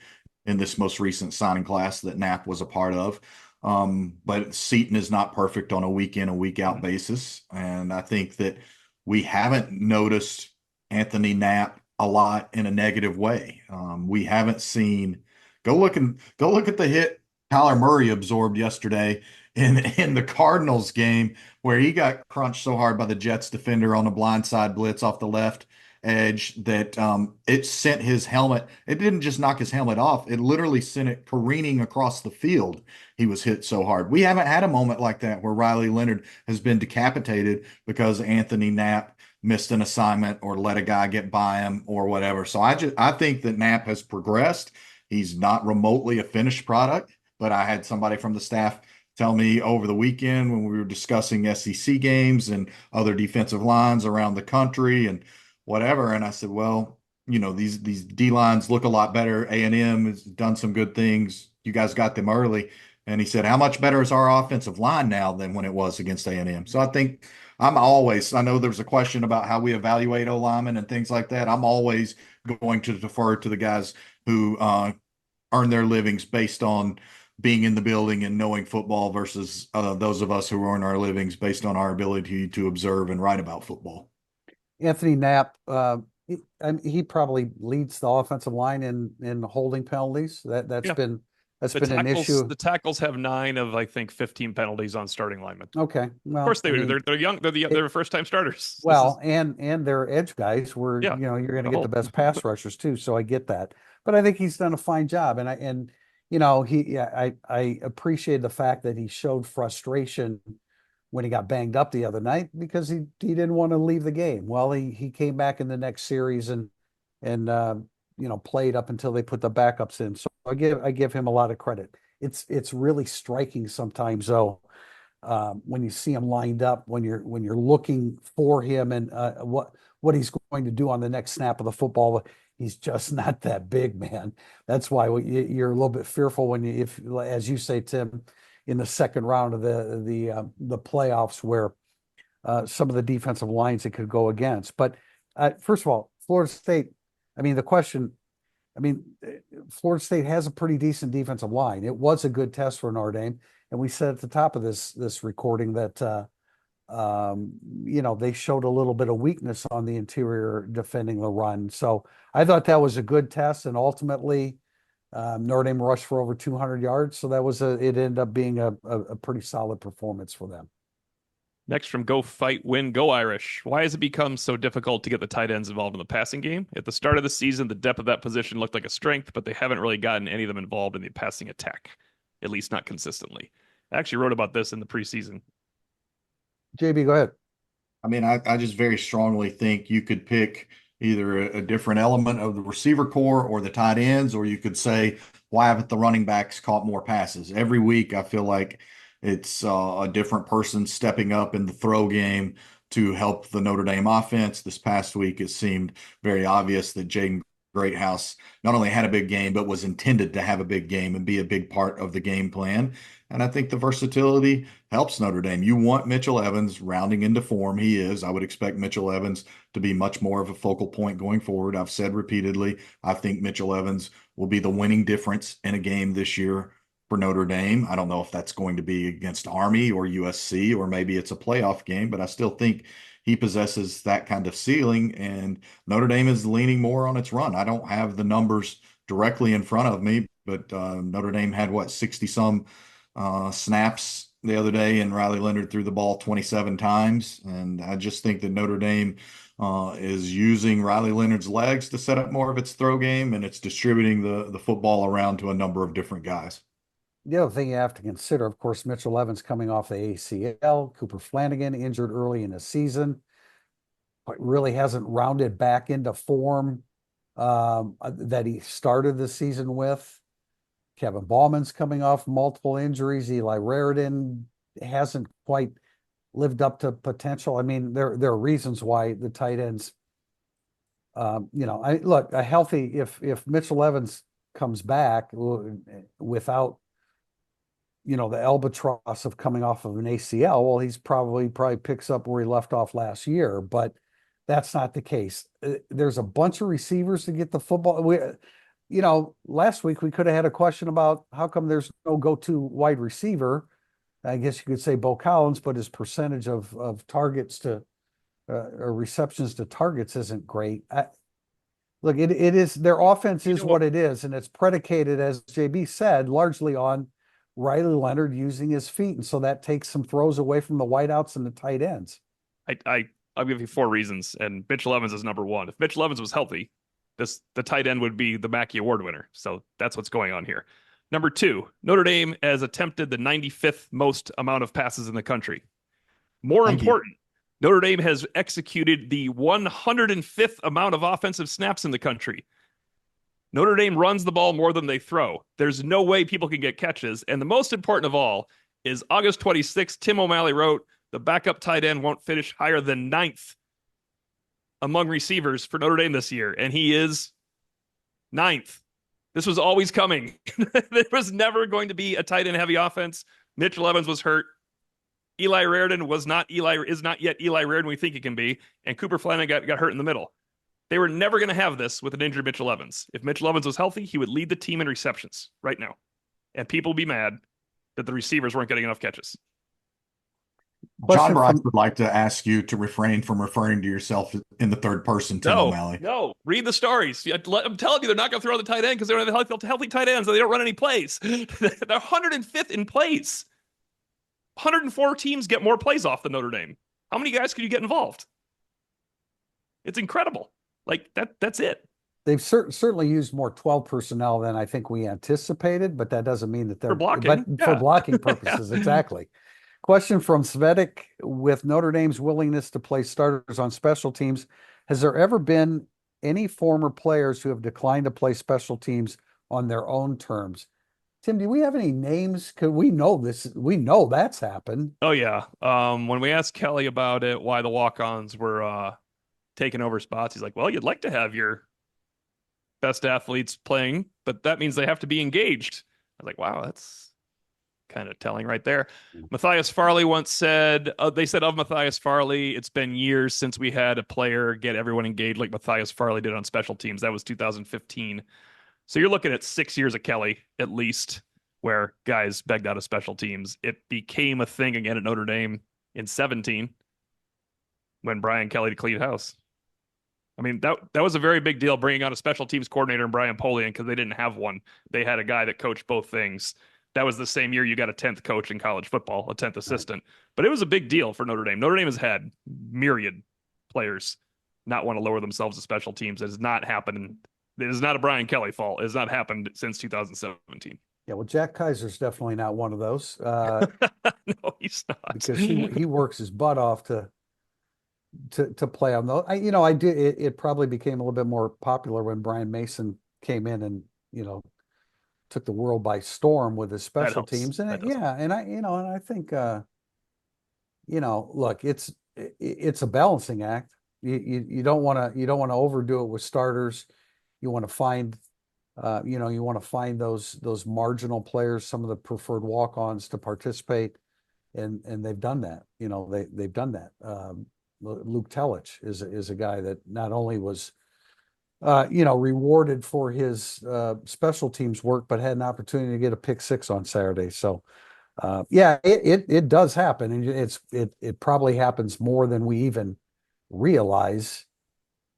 in this most recent signing class that Knapp was a part of. But Seaton is not perfect on a week in, a week out basis. And I think that we haven't noticed Anthony Knapp a lot in a negative way. We haven't seen, go look at the hit Kyler Murray absorbed yesterday in the Cardinals game, where he got crunched so hard by the Jets defender on a blindside blitz off the left edge that it sent his helmet. It didn't just knock his helmet off. It literally sent it careening across the field. He was hit so hard. We haven't had a moment like that where Riley Leonard has been decapitated because Anthony Knapp missed an assignment or let a guy get by him or whatever. So I think that Knapp has progressed. He's not remotely a finished product, but I had somebody from the staff tell me over the weekend when we were discussing SEC games and other defensive lines around the country and whatever. And I said, well, these D lines look a lot better. A&M has done some good things. You guys got them early. And he said, how much better is our offensive line now than when it was against A&M? So I think I know there's a question about how we evaluate O-linemen and things like that. I'm always going to defer to the guys who earn their livings based on being in the building and knowing football versus those of us who earn our livings based on our ability to observe and write about football. Anthony Knapp, he probably leads the offensive line in holding penalties. That's been an issue. The tackles have 9 of, I think, 15 penalties on starting linemen. Okay, well, of course they do. They're young. They're first time starters. Well, and their edge guys were, you're going to get the best pass rushers too. So I get that, but I think he's done a fine job, and I appreciate the fact that he showed frustration when he got banged up the other night because he didn't want to leave the game. Well, he came back in the next series and played up until they put the backups in. So I give him a lot of credit. It's really striking sometimes though, when you see him lined up, when you're looking for him and what he's going to do on the next snap of the football. He's just not that big, man. That's why you're a little bit fearful if, as you say, Tim, in the second round of the playoffs, where some of the defensive lines it could go against. But first of all, Florida State, I mean, the question, I mean, Florida State has a pretty decent defensive line. It was a good test for Notre Dame. And we said at the top of this recording that, they showed a little bit of weakness on the interior defending the run. So I thought that was a good test. And ultimately, Notre Dame rushed for over 200 yards. So it ended up being a pretty solid performance for them. Next from Go Fight, Win, Go Irish. Why has it become so difficult to get the tight ends involved in the passing game? At the start of the season, the depth of that position looked like a strength, but they haven't really gotten any of them involved in the passing attack, at least not consistently. I actually wrote about this in the preseason. JB, go ahead. I mean, I just very strongly think you could pick either a different element of the receiver core or the tight ends, or you could say, why haven't the running backs caught more passes? Every week, I feel like it's a different person stepping up in the throw game to help the Notre Dame offense. This past week, it seemed very obvious that Jaden Greathouse not only had a big game, but was intended to have a big game and be a big part of the game plan. And I think the versatility helps Notre Dame. You want Mitchell Evans rounding into form. He is. I would expect Mitchell Evans to be much more of a focal point going forward. I've said repeatedly, I think Mitchell Evans will be the winning difference in a game this year for Notre Dame. I don't know if that's going to be against Army or USC, or maybe it's a playoff game, but I still think he possesses that kind of ceiling, and Notre Dame is leaning more on its run. I don't have the numbers directly in front of me, but Notre Dame had 60-some snaps the other day, and Riley Leonard threw the ball 27 times. And I just think that Notre Dame is using Riley Leonard's legs to set up more of its throw game, and it's distributing the football around to a number of different guys. The other thing you have to consider, of course, Mitchell Evans coming off the ACL, Cooper Flanagan injured early in the season, but really hasn't rounded back into form that he started the season with. Kevin Ballman's coming off multiple injuries. Eli Raridan hasn't quite lived up to potential. I mean, there are reasons why the tight ends, if Mitchell Evans comes back without, the albatross of coming off of an ACL, well, he's probably picks up where he left off last year, but that's not the case. There's a bunch of receivers to get the football. Last week we could have had a question about how come there's no go-to wide receiver. I guess you could say Bo Collins, but his percentage of targets to or receptions to targets isn't great. Look, it is their offense is what it is, and it's predicated, as JB said, largely on Riley Leonard using his feet, and so that takes some throws away from the wideouts and the tight ends. I'll give you 4 reasons, and Mitchell Evans is number 1. If Mitchell Evans was healthy, the tight end would be the Mackey Award winner. So that's what's going on here. Number 2, Notre Dame has attempted the 95th most amount of passes in the country. More important, Notre Dame has executed the 105th amount of offensive snaps in the country. Notre Dame runs the ball more than they throw. There's no way people can get catches. And the most important of all is August 26th, Tim O'Malley wrote, the backup tight end won't finish higher than 9th among receivers for Notre Dame this year. And he is 9th. This was always coming. There was never going to be a tight end heavy offense. Mitchell Evans was hurt. Eli Raridan is not yet Eli Raridan we think he can be. And Cooper Flanagan got hurt in the middle. They were never going to have this with an injured Mitchell Evans. If Mitchell Evans was healthy, he would lead the team in receptions right now. And people would be mad that the receivers weren't getting enough catches. John Brock would like to ask you to refrain from referring to yourself in the third person, Tim O'Malley. No, read the stories. I'm telling you, they're not going to throw the tight end because they don't have healthy tight ends, so they don't run any plays. They're 105th in plays. 104 teams get more plays off than Notre Dame. How many guys could you get involved? It's incredible. Like that's it. They've certainly used more 12 personnel than I think we anticipated, but that doesn't mean that they're for blocking. For blocking purposes, exactly. Question from Svedik: with Notre Dame's willingness to play starters on special teams, has there ever been any former players who have declined to play special teams on their own terms? Tim, do we have any names? Cause we know this. We know that's happened. Oh yeah. When we asked Kelly about it, why the walk-ons were taking over spots, he's like, "Well, you'd like to have your best athletes playing, but that means they have to be engaged." I was like, "Wow, that's kind of telling right there. Matthias Farley once said, they said of Matthias Farley, it's been years since we had a player get everyone engaged like Matthias Farley did on special teams. That was 2015. So you're looking at 6 years of Kelly, at least, where guys begged out of special teams. It became a thing again at Notre Dame in 17 when Brian Kelly cleaned house. I mean, that was a very big deal, bringing on a special teams coordinator in Brian Polian, because they didn't have one. They had a guy that coached both things. That was the same year you got a 10th coach in college football, a 10th assistant. But it was a big deal for Notre Dame. Notre Dame has had myriad players not want to lower themselves to special teams. It has not happened. It is not a Brian Kelly fault. It has not happened since 2017. Yeah, well, Jack Kaiser's definitely not one of those. No, he's not. Because he works his butt off to play on those. I did. It probably became a little bit more popular when Brian Mason came in and took the world by storm with his special teams. And I think look, it's a balancing act. You don't want to overdo it with starters. You want to find those marginal players, some of the preferred walk-ons to participate, and they've done that. They've done that. Luke Telich is a guy that not only was rewarded for his special teams work, but had an opportunity to get a pick six on Saturday. So it does happen, and it probably happens more than we even realize.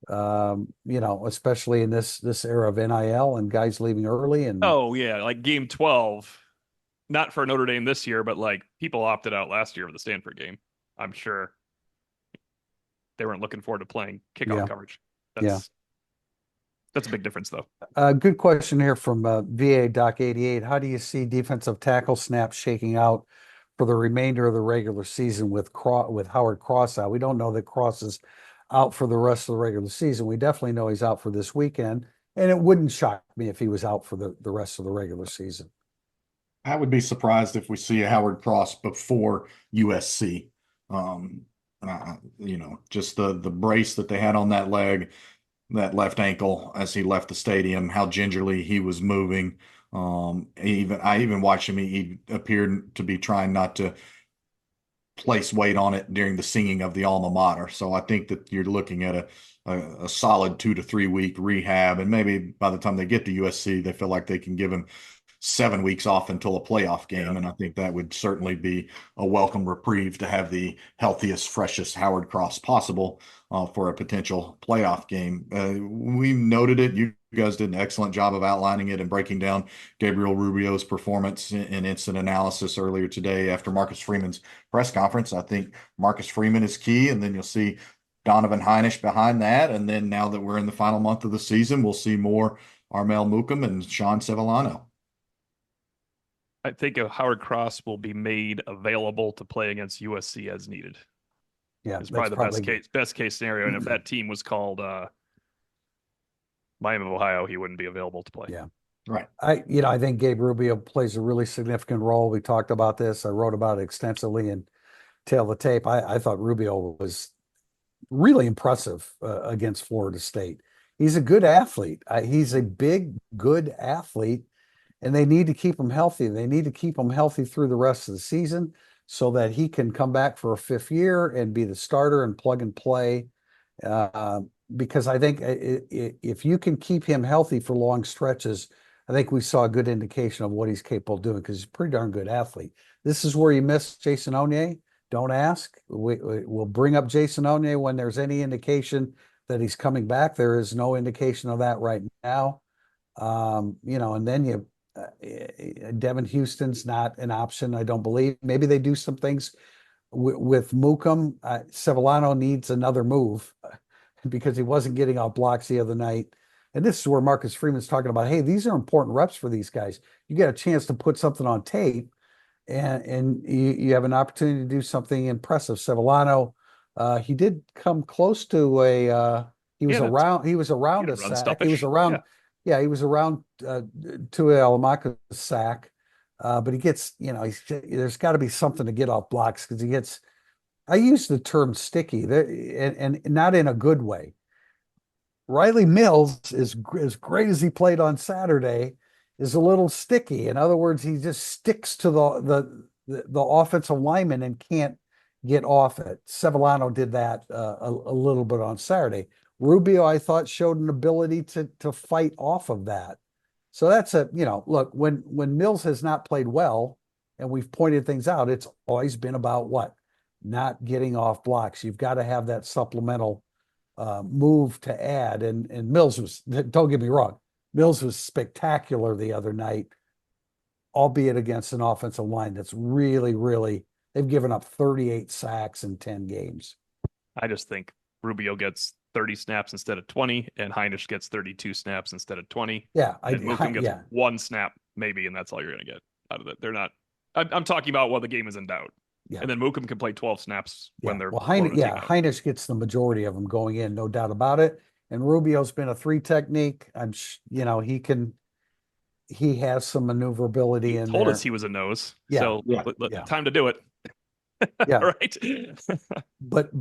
Especially in this era of NIL and guys leaving early. And oh yeah, like game 12, not for Notre Dame this year, but like people opted out last year of the Stanford game. I'm sure they weren't looking forward to playing kickoff coverage. That's a big difference, though. Good question here from VA Doc 88. How do you see defensive tackle snaps shaking out for the remainder of the regular season with Howard Cross out? We don't know that Cross is out for the rest of the regular season. We definitely know he's out for this weekend, and it wouldn't shock me if he was out for the rest of the regular season. I would be surprised if we see a Howard Cross before USC. Just the brace that they had on that leg, that left ankle as he left the stadium, how gingerly he was moving. I even watched him. He appeared to be trying not to place weight on it during the singing of the alma mater. So I think that you're looking at a solid 2 to 3 week rehab. And maybe by the time they get to USC, they feel like they can give him 7 weeks off until a playoff game. Yeah. And I think that would certainly be a welcome reprieve to have the healthiest, freshest Howard Cross possible for a potential playoff game. We noted it. You guys did an excellent job of outlining it and breaking down Gabriel Rubio's performance in instant analysis earlier today after Marcus Freeman's press conference. I think Marcus Freeman is key, and then you'll see Donovan Heinisch behind that. And then now that we're in the final month of the season, we'll see more Armel Mukam and Sean Sevillano. I think Howard Cross will be made available to play against USC as needed. Yeah, it's probably the best case scenario. And if that team was called Miami of Ohio, he wouldn't be available to play. Yeah, right. I think Gabe Rubio plays a really significant role. We talked about this. I wrote about it extensively in Tail the Tape. I thought Rubio was really impressive against Florida State. He's a good athlete. He's a big, good athlete. And they need to keep him healthy. They need to keep him healthy through the rest of the season so that he can come back for a fifth year and be the starter and plug and play. Because I think if you can keep him healthy for long stretches, I think we saw a good indication of what he's capable of doing, because he's a pretty darn good athlete. This is where you miss Jason Onye. Don't ask. We'll bring up Jason Onye when there's any indication that he's coming back. There is no indication of that right now. And then Devin Houston's not an option, I don't believe. Maybe they do some things with Mukam. Sevillano needs another move because he wasn't getting out blocks the other night. And this is where Marcus Freeman's talking about, hey, these are important reps for these guys. You get a chance to put something on tape, and you have an opportunity to do something impressive. Sevillano, he did come close to he was around a sack. He was around. Yeah, he was around Tua Alamaka's sack, but he gets, there's got to be something to get off blocks, because he gets, I use the term sticky, and not in a good way. Riley Mills, as great as he played on Saturday, is a little sticky. In other words, he just sticks to the offensive lineman and can't get off it. Sevillano did that a little bit on Saturday. Rubio, I thought, showed an ability to fight off of that. So that's look, when Mills has not played well, and we've pointed things out, it's always been about what? Not getting off blocks. You've got to have that supplemental move to add. And Mills was, don't get me wrong, Mills was spectacular the other night, albeit against an offensive line that's really, really, they've given up 38 sacks in 10 games. I just think Rubio gets 30 snaps instead of 20, and Heinisch gets 32 snaps instead of 20. Yeah, and Mookum gets one snap, maybe, and that's all you're going to get out of it. They're not. I'm talking about while the game is in doubt. Yeah. And then Mookum can play 12 snaps when they're. Well, Heinisch gets the majority of them going in, no doubt about it. And Rubio's been a 3 technique. He has some maneuverability in there. Told us he was a nose. Yeah. So time to do it. Yeah. Right. but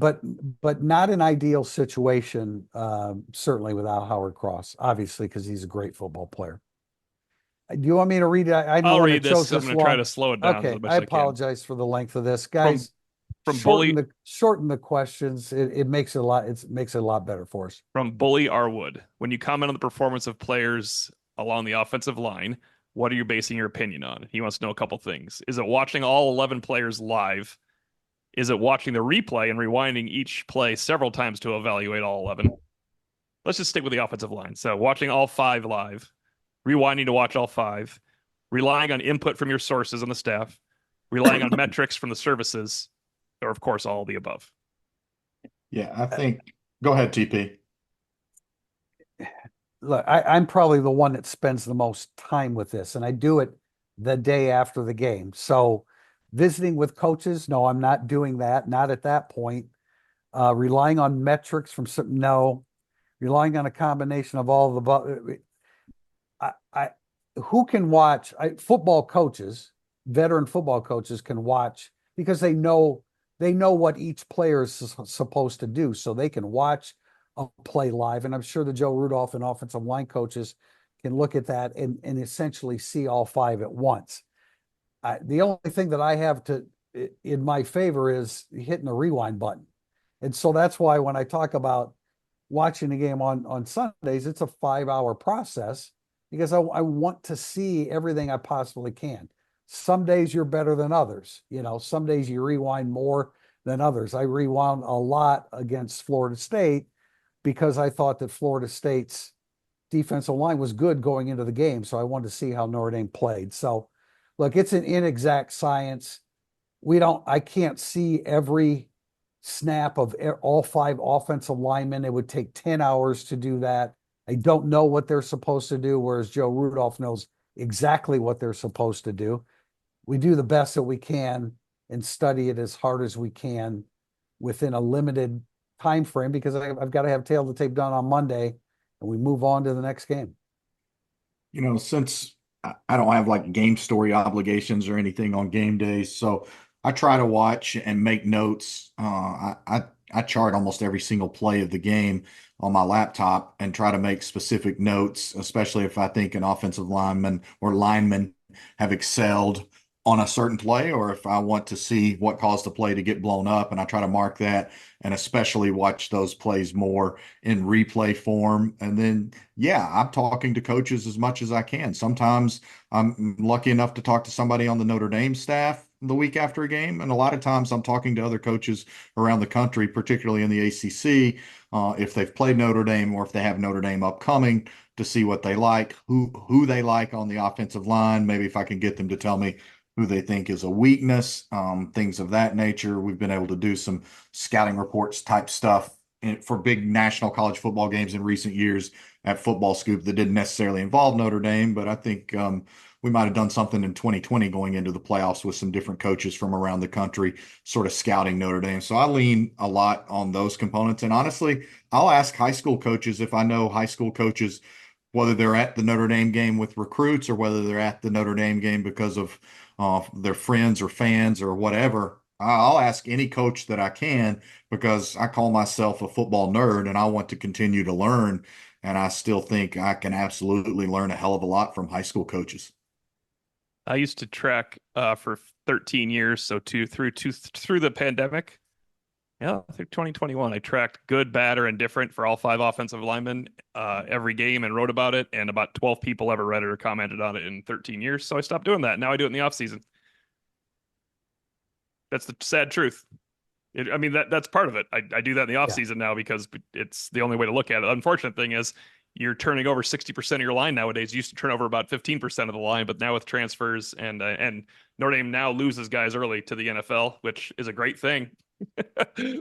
not an ideal situation, certainly without Howard Cross, obviously, because he's a great football player. Do you want me to read it? I'll read this. I'm going to try to slow it down. Okay, I apologize for the length of this, guys. From shorten the questions. It makes it a lot. It makes it a lot better for us. From Bully R. Wood, when you comment on the performance of players along the offensive line, what are you basing your opinion on? He wants to know a couple things. Is it watching all 11 players live? Is it watching the replay and rewinding each play several times to evaluate all 11? Let's just stick with the offensive line. So watching all 5 live, rewinding to watch all 5, relying on input from your sources on the staff, relying on metrics from the services, or of course, all of the above. Yeah, I think, go ahead, TP. Look, I'm probably the one that spends the most time with this, and I do it the day after the game. So visiting with coaches, no, I'm not doing that. Not at that point. Relying on metrics from some, no. Relying on a combination of all of the who can watch? Football coaches, veteran football coaches can watch because they know what each player is supposed to do, so they can watch a play live. And I'm sure the Joe Rudolph and offensive line coaches can look at that and essentially see all 5 at once. The only thing that I have in my favor is hitting the rewind button. And so that's why when I talk about watching the game on Sundays, it's a 5-hour process because I want to see everything I possibly can. Some days you're better than others. Some days you rewind more than others. I rewound a lot against Florida State because I thought that Florida State's defensive line was good going into the game. So I wanted to see how Notre Dame played. So look, it's an inexact science. I can't see every snap of all 5 offensive linemen. It would take 10 hours to do that. I don't know what they're supposed to do, whereas Joe Rudolph knows exactly what they're supposed to do. We do the best that we can and study it as hard as we can within a limited time frame because I've got to have tail to tape done on Monday and we move on to the next game. Since I don't have like game story obligations or anything on game days, so I try to watch and make notes. I chart almost every single play of the game on my laptop and try to make specific notes, especially if I think an offensive lineman or lineman have excelled on a certain play, or if I want to see what caused the play to get blown up, and I try to mark that and especially watch those plays more in replay form. And then, I'm talking to coaches as much as I can. Sometimes I'm lucky enough to talk to somebody on the Notre Dame staff the week after a game. And a lot of times I'm talking to other coaches around the country, particularly in the ACC, if they've played Notre Dame or if they have Notre Dame upcoming, to see what they like, who they like on the offensive line. Maybe if I can get them to tell me who they think is a weakness, things of that nature. We've been able to do some scouting reports type stuff for big national college football games in recent years at Football Scoop that didn't necessarily involve Notre Dame, but I think we might have done something in 2020 going into the playoffs with some different coaches from around the country sort of scouting Notre Dame. So I lean a lot on those components. And honestly, I'll ask high school coaches if I know high school coaches, whether they're at the Notre Dame game with recruits or whether they're at the Notre Dame game because of their friends or fans or whatever. I'll ask any coach that I can because I call myself a football nerd and I want to continue to learn. And I still think I can absolutely learn a hell of a lot from high school coaches. I used to track for 13 years, so through the pandemic. Yeah, I think 2021. I tracked good, bad, or indifferent for all 5 offensive linemen every game and wrote about it. And about 12 people ever read it or commented on it in 13 years. So I stopped doing that. Now I do it in the off season. That's the sad truth. I mean, that's part of it. I do that in the off Yeah. season now because it's the only way to look at it. The unfortunate thing is you're turning over 60% of your line nowadays. You used to turn over about 15% of the line, but now with transfers and Notre Dame now loses guys early to the NFL, which is a great thing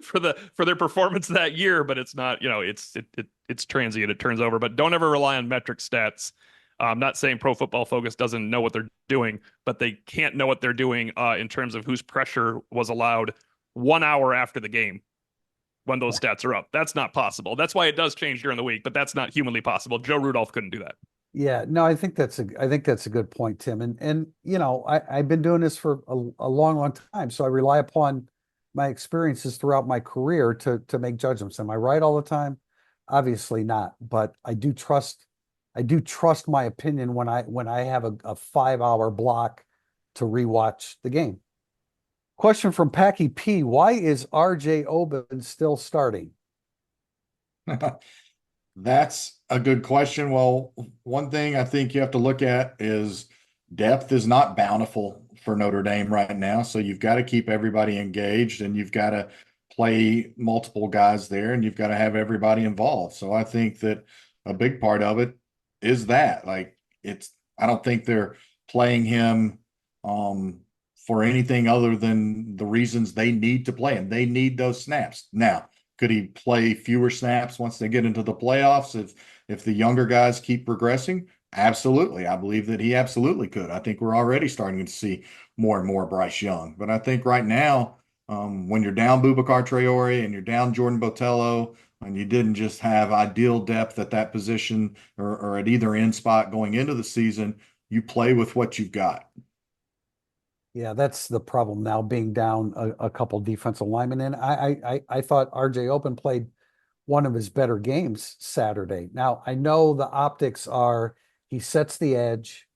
for their performance that year. But it's not, it's transient. It turns over. But don't ever rely on metric stats. I'm not saying Pro Football Focus doesn't know what they're doing, but they can't know what they're doing in terms of whose pressure was allowed 1 hour after the game when those stats are up. That's not possible. That's why it does change during the week, but that's not humanly possible. Joe Rudolph couldn't do that. Yeah, no, I think that's a good point, Tim. And I've been doing this for a long, long time. So I rely upon my experiences throughout my career to make judgments. Am I right all the time? Obviously not, but I do trust my opinion when I have a 5 hour block to rewatch the game. Question from Packy P. Why is RJ Oben still starting? That's a good question. Well, one thing I think you have to look at is depth is not bountiful for Notre Dame right now. So you've got to keep everybody engaged and you've got to play multiple guys there and you've got to have everybody involved. So I think that a big part of it is that. I don't think they're playing him for anything other than the reasons they need to play him. They need those snaps. Now, could he play fewer snaps once they get into the playoffs if the younger guys keep progressing? Absolutely. I believe that he absolutely could. I think we're already starting to see more and more Bryce Young. But I think right now, when you're down Boubacar Traore and you're down Jordan Botello, and you didn't just have ideal depth at that position or at either end spot going into the season, you play with what you've got. Yeah, that's the problem now, being down a couple defensive linemen. And I thought RJ Open played one of his better games Saturday. Now I know the optics are he sets the edge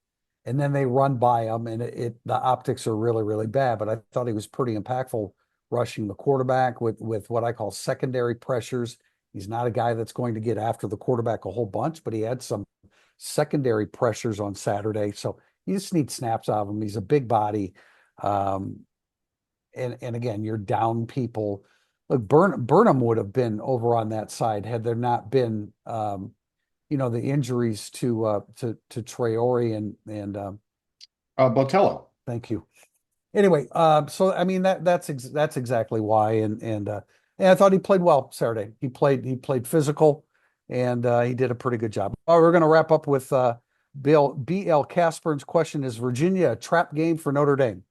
and then they run by him and the optics are really, really bad. But I thought he was pretty impactful rushing the quarterback with what I call secondary pressures. He's not a guy that's going to get after the quarterback a whole bunch, but he had some secondary pressures on Saturday. So you just need snaps out of him. He's a big body. Um, and again, you're down people. Look, Burnham would have been over on that side had there not been the injuries to Traore and Botello. thank you. Anyway, so I mean that's exactly why, and I thought he played well Saturday. He played physical, and he did a pretty good job. All right, we're going to wrap up with BL Caspern's question: is Virginia a trap game for Notre Dame?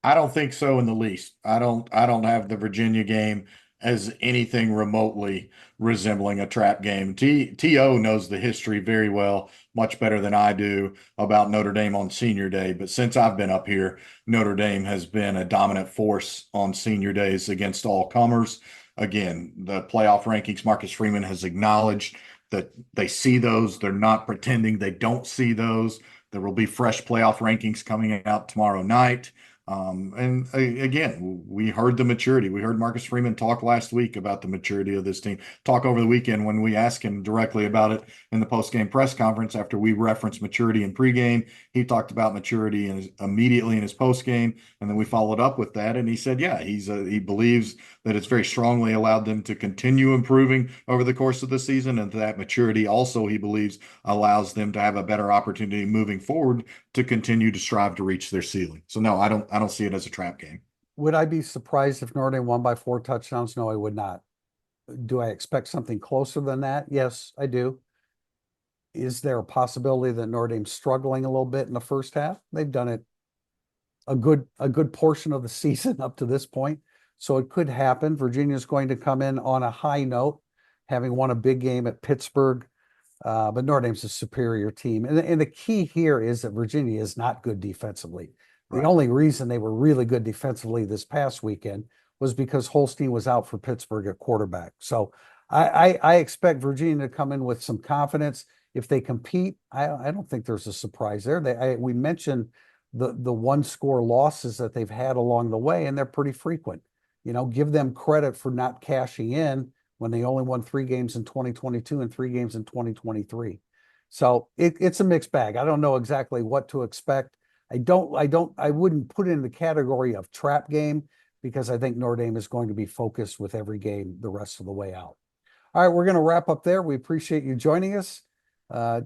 I don't think so in the least. I don't have the Virginia game as anything remotely resembling a trap game. TO knows the history very well, much better than I do about Notre Dame on senior day. But since I've been up here, Notre Dame has been a dominant force on senior days against all comers. Again, the playoff rankings, Marcus Freeman has acknowledged that they see those. They're not pretending they don't see those. There will be fresh playoff rankings coming out tomorrow night. Again, we heard the maturity. We heard Marcus Freeman talk last week about the maturity of this team. Talk over the weekend when we asked him directly about it in the post-game press conference after we referenced maturity in pregame. He talked about maturity immediately in his post-game, and then we followed up with that. And he said, yeah, he believes that it's very strongly allowed them to continue improving over the course of the season, and that maturity also, he believes, allows them to have a better opportunity moving forward to continue to strive to reach their ceiling. So no, I don't see it as a trap game. Would I be surprised if Notre Dame won by 4 touchdowns? No, I would not. Do I expect something closer than that? Yes, I do. Is there a possibility that Notre Dame's struggling a little bit in the first half? They've done it a good portion of the season up to this point. So it could happen. Virginia's going to come in on a high note, having won a big game at Pittsburgh. But Notre Dame's a superior team. And the key here is that Virginia is not good defensively. The Right. only reason they were really good defensively this past weekend was because Holstein was out for Pittsburgh at quarterback. So I expect Virginia to come in with some confidence. If they compete, I don't think there's a surprise there. We mentioned the one score losses that they've had along the way, and they're pretty frequent. Give them credit for not cashing in when they only won 3 games in 2022 and 3 games in 2023. So it's a mixed bag. I don't know exactly what to expect. I wouldn't put it in the category of trap game because I think Notre Dame is going to be focused with every game the rest of the way out. All right, we're going to wrap up there. We appreciate you joining us.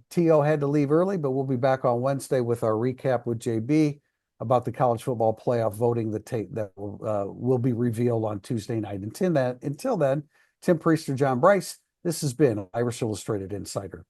T.O. had to leave early, but we'll be back on Wednesday with our recap with JB about the college football playoff voting that will be revealed on Tuesday night. Until then, Tim Priester, John Bryce, this has been Irish Illustrated Insider.